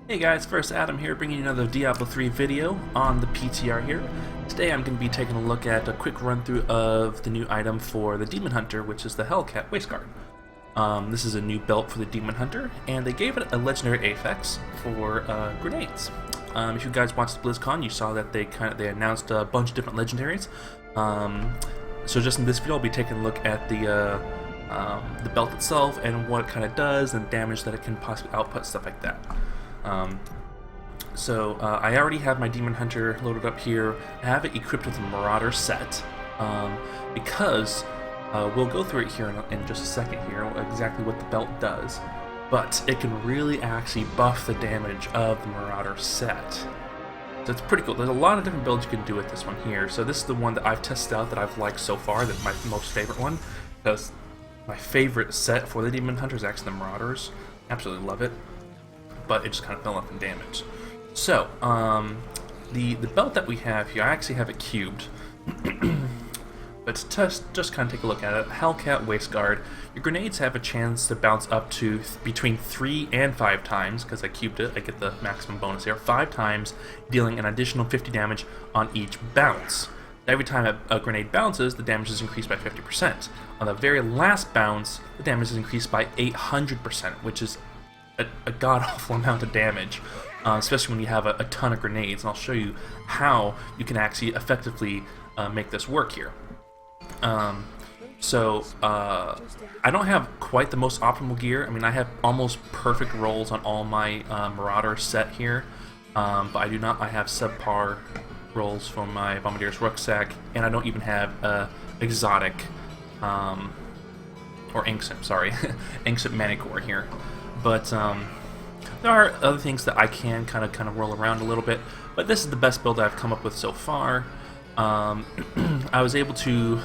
Hey guys, first Adam here, bringing you another Diablo 3 video on the PTR here. Today I'm going to be taking a look at a quick run through of the new item for the Demon Hunter, which is the Hellcat Waistguard. This is a new belt for the Demon Hunter, and they gave it a legendary affix for grenades. If you guys watched the BlizzCon, you saw that they announced a bunch of different legendaries. So just in this video, I'll be taking a look at the belt itself and what it kind of does and damage that it can possibly output, stuff like that. I already have my Demon Hunter loaded up here. I have it equipped with a Marauder set because we'll go through it here in just a second here, exactly what the belt does, but it can really actually buff the damage of the Marauder set. So it's pretty cool. There's a lot of different builds you can do with this one here. So this is the one that I've tested out that I've liked so far, that's my most favorite one, because my favorite set for the Demon Hunter is actually the Marauders. Absolutely love it. But it just kind of fell off in damage. So, the belt that we have here, I actually have it cubed. But to just kind of take a look at it, Hellcat Waistguard, your grenades have a chance to bounce up to between 3 and 5 times, because I cubed it, I get the maximum bonus here, 5 times, dealing an additional 50 damage on each bounce. Every time a grenade bounces, the damage is increased by 50%. On the very last bounce, the damage is increased by 800%, which is a god-awful amount of damage, especially when you have a ton of grenades, and I'll show you how you can actually effectively make this work here. I don't have quite the most optimal gear. I mean, I have almost perfect rolls on all my Marauder set here, but I have subpar rolls for my Bombardier's Rucksack, and I don't even have exotic, or Inksim, sorry, Inksim Manicore here. But there are other things that I can kind of roll around a little bit, but this is the best build I've come up with so far. I was able to,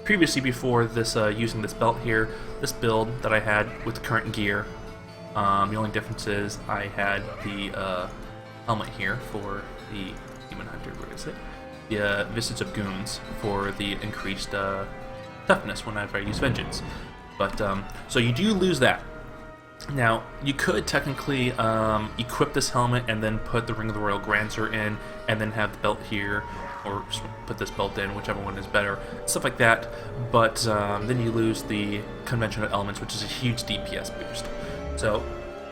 previously before this, using this belt here, this build that I had with the current gear, the only difference is I had the helmet here for the Demon Hunter, where is it? The Visage of Goons for the increased toughness whenever I use Vengeance. But, so you do lose that. Now, you could technically equip this helmet and then put the Ring of the Royal Grandeur in, and then have the belt here, or just put this belt in, whichever one is better, stuff like that, but then you lose the conventional elements, which is a huge DPS boost. So,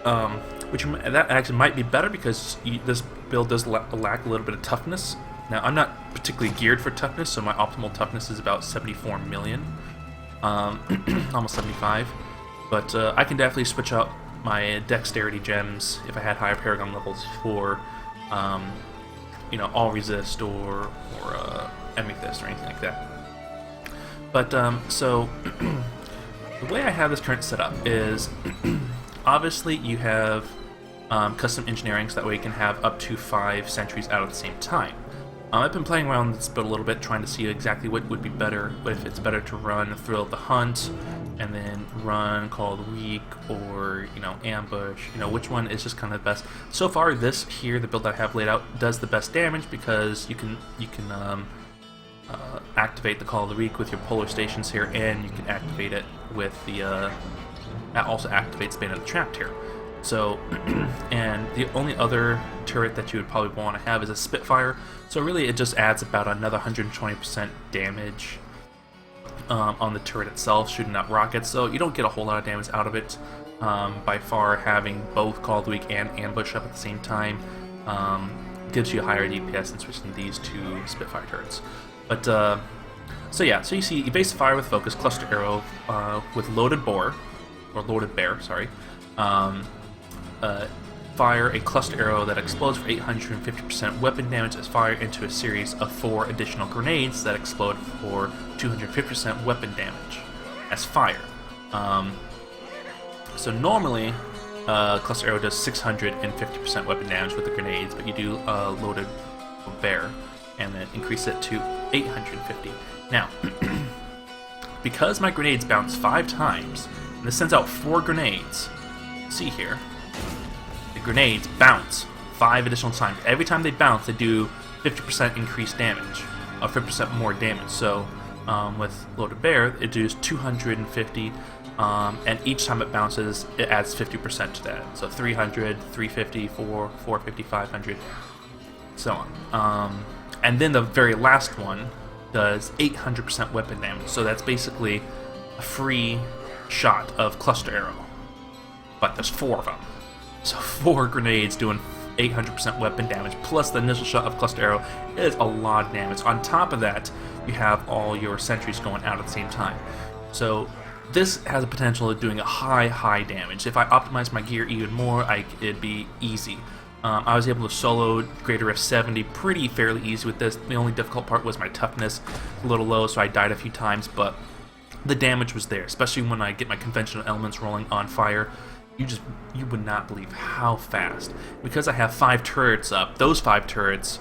that actually might be better, because this build does lack a little bit of toughness. Now, I'm not particularly geared for toughness, so my optimal toughness is about 74 million, almost 75. But I can definitely switch up my dexterity gems if I had higher paragon levels for, all resist or amethyst or anything like that. But so the way I have this current setup is obviously you have custom engineering, so that way you can have up to 5 sentries out at the same time. I've been playing around with this build a little bit, trying to see exactly what would be better, if it's better to run Thrill of the Hunt, and then run Call of the Week, or, Ambush, which one is just kind of the best. So far, this here, the build that I have laid out, does the best damage, because you can activate the Call of the Week with your polar stations here, and you can activate it with the, that also activates Bane of the Trapped here. So, and the only other turret that you would probably want to have is a Spitfire, so really it just adds about another 120% damage on the turret itself, shooting out rockets, so you don't get a whole lot of damage out of it. By far, having both Call of the Week and Ambush up at the same time gives you a higher DPS than switching these two Spitfire turrets. But, so you see Evasive Fire with Focus, Cluster Arrow with Loaded Bear, sorry. Fire a cluster arrow that explodes for 850% weapon damage as fired into a series of 4 additional grenades that explode for 250% weapon damage as fire. So normally, cluster arrow does 650% weapon damage with the grenades, but you do Loaded Bear, and then increase it to 850. Now, because my grenades bounce 5 times, and this sends out 4 grenades, see here, the grenades bounce 5 additional times. Every time they bounce, they do 50% increased damage, or 50% more damage. So with Loaded Bear, it does 250 and each time it bounces, it adds 50% to that. So 300, 350, 450, 500, so on. And then the very last one does 800% weapon damage. So that's basically a free shot of cluster arrow, but there's 4 of them. So 4 grenades doing 800% weapon damage plus the initial shot of cluster arrow is a lot of damage. On top of that, you have all your sentries going out at the same time. So this has a potential of doing a high damage. If I optimize my gear even more, it'd be easy. I was able to solo Greater Rift 70 pretty fairly easy with this. The only difficult part was my toughness, a little low, so I died a few times, but the damage was there, especially when I get my conventional elements rolling on fire. You would not believe how fast. Because I have 5 turrets up, those 5 turrets,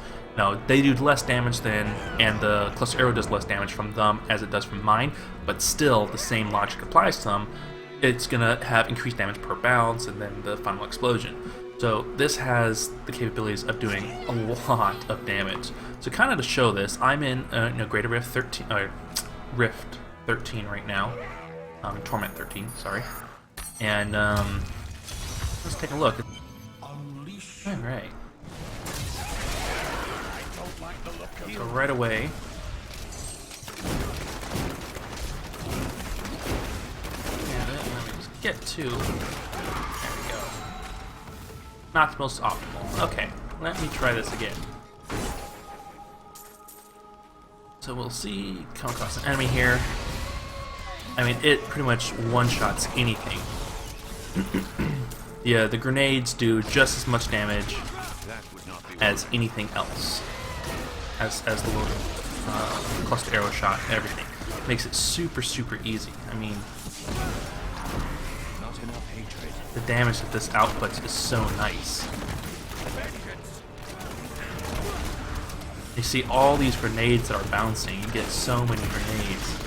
they do less damage than, and the cluster arrow does less damage from them as it does from mine, but still the same logic applies to them. It's gonna have increased damage per bounce and then the final explosion. So this has the capabilities of doing a lot of damage. So kind of to show this, I'm in Greater Rift 13, Rift 13 right now, Torment 13, sorry, and let's take a look. All right. So right away, and let me just get to. Not the most optimal. Okay, let me try this again. So we'll see, come across an enemy here. I mean, it pretty much one-shots anything. Yeah, the grenades do just as much damage as anything else. As the little cluster arrow shot, everything. Makes it super easy. I mean, the damage that this outputs is so nice. You see all these grenades that are bouncing. You get so many grenades.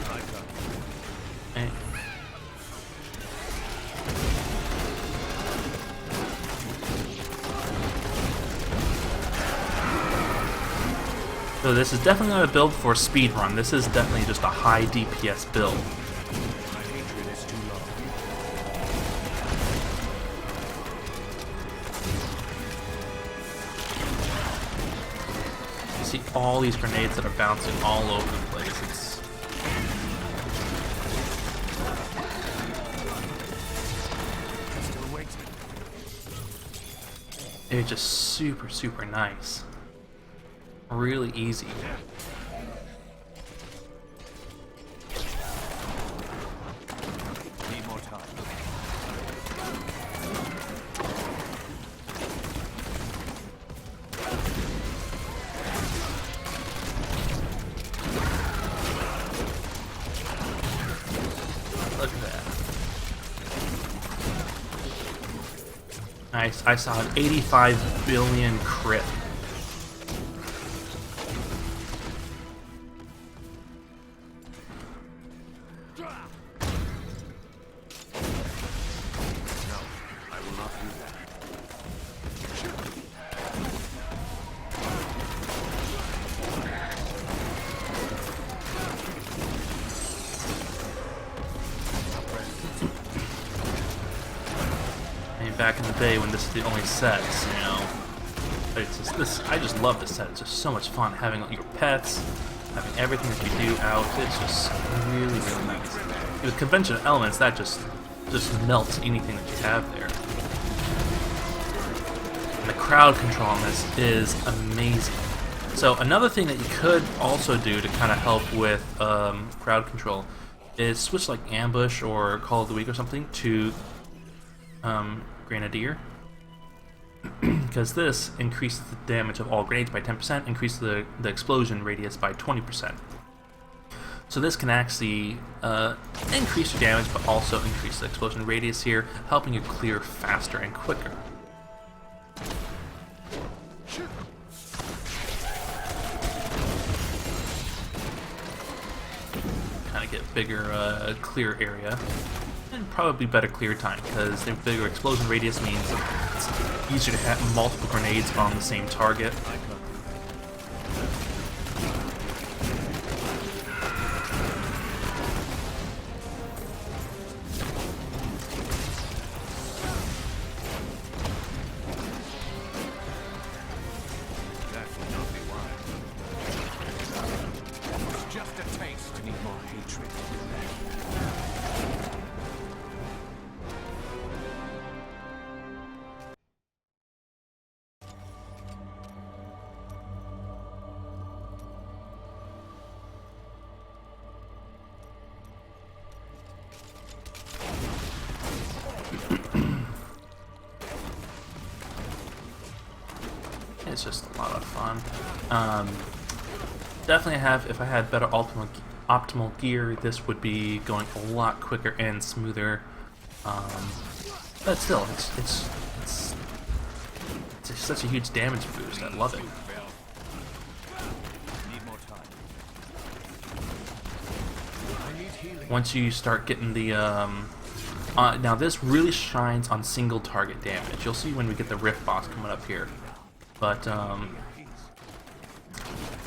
Okay. So this is definitely not a build for speed run. This is definitely just a high DPS build. See all these grenades that are bouncing all over the place. It's just super nice. Really easy. Need more time. Look at that. Nice. I saw an 85 billion crit. Back in the day when this is the only sets, but it's just this. I just love this set. It's just so much fun having your pets, having everything that you do out. It's just really nice. With conventional elements, that just melts anything that you have there. And the crowd control on this is amazing. So another thing that you could also do to kind of help with crowd control is switch like Ambush or Call of the Week or something to Grenadier, because this increases the damage of all grenades by 10%, increases the explosion radius by 20%. So this can actually increase your damage, but also increase the explosion radius here, helping you clear faster and quicker. Kind of get bigger clear area. And probably better clear time, because the bigger explosion radius means it's easier to have multiple grenades on the same target. It's just a lot of fun. Definitely if I had better optimal gear, this would be going a lot quicker and smoother. But still, it's such a huge damage boost. I love it. Once you start getting the now this really shines on single target damage. You'll see when we get the Rift boss coming up here. But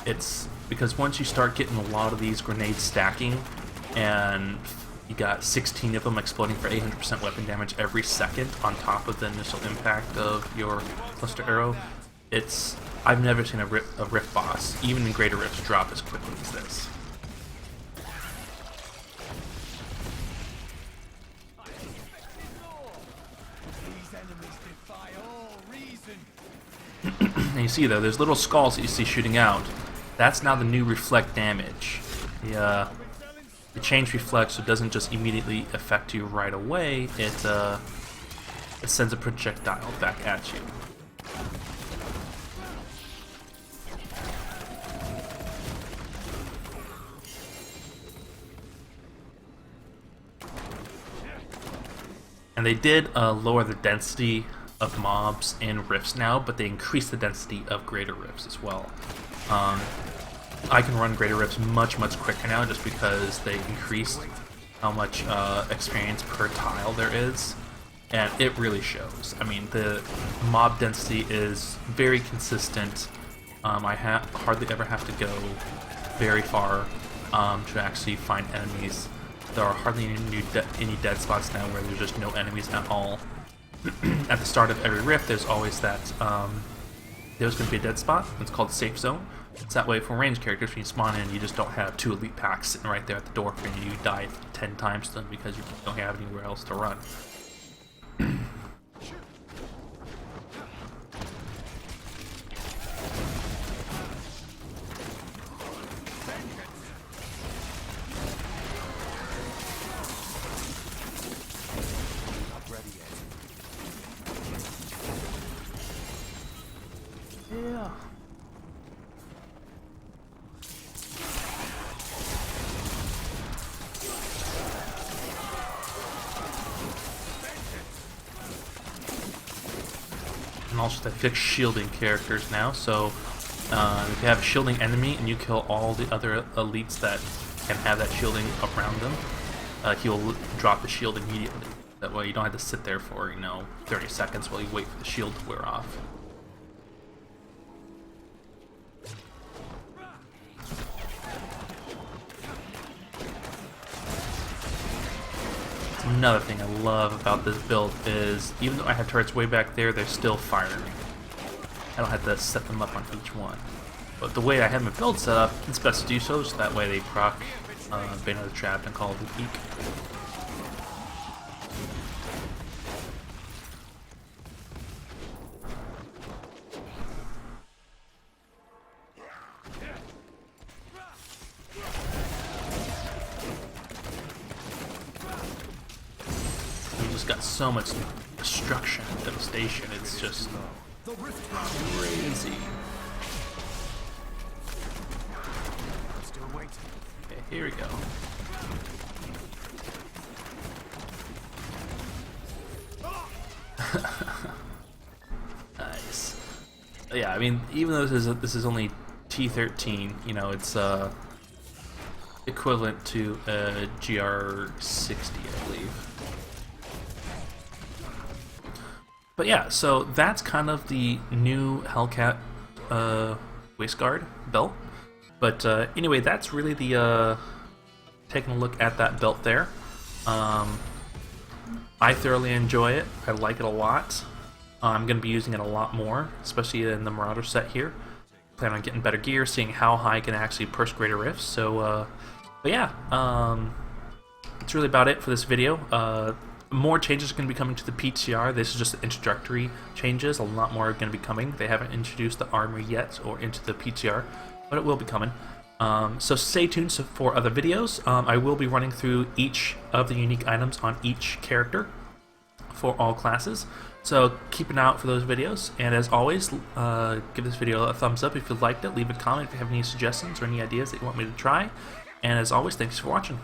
it's because once you start getting a lot of these grenades stacking, and you got 16 of them exploding for 800% weapon damage every second on top of the initial impact of your cluster arrow, I've never seen a Rift boss, even in greater Rifts, drop as quickly as this. And you see though, there's little skulls that you see shooting out. That's now the new reflect damage. The change reflect, so it doesn't just immediately affect you right away. It sends a projectile back at you. And they did lower the density of mobs in Rifts now, but they increased the density of greater Rifts as well. I can run greater Rifts much quicker now just because they increased how much experience per tile there is, and it really shows. I mean, the mob density is very consistent. I hardly ever have to go very far to actually find enemies. There are hardly any dead spots now where there's just no enemies at all. At the start of every Rift, there's always that, there's going to be a dead spot. It's called Safe Zone. It's that way for ranged characters. When you spawn in, you just don't have 2 elite packs sitting right there at the door for you. You die 10 times to them because you don't have anywhere else to run. Yeah. And also they fix shielding characters now, so if you have a shielding enemy and you kill all the other elites that can have that shielding around them, he'll drop the shield immediately. That way you don't have to sit there for, 30 seconds while you wait for the shield to wear off. Another thing I love about this build is, even though I have turrets way back there, they're still firing. I don't have to set them up on each one. But the way I have my build set up, it's best to do so, so that way they proc Bane of the Trap and Call of the Peak. Got so much destruction and devastation, it's just crazy. Okay, here we go. Nice. Yeah, I mean, even though this is only T13, it's equivalent to a GR60, I believe. But yeah, so that's kind of the new Hellcat Waistguard belt. But anyway, that's really the taking a look at that belt there. I thoroughly enjoy it. I like it a lot. I'm going to be using it a lot more, especially in the Marauder set here. Plan on getting better gear, seeing how high I can actually push greater rifts. So But yeah, that's really about it for this video. More changes are going to be coming to the PTR. This is just the introductory changes. A lot more are going to be coming. They haven't introduced the armor yet or into the PTR, but it will be coming. So stay tuned for other videos. I will be running through each of the unique items on each character for all classes. So keep an eye out for those videos. And as always, give this video a thumbs up if you liked it. Leave a comment if you have any suggestions or any ideas that you want me to try. And as always, thanks for watching.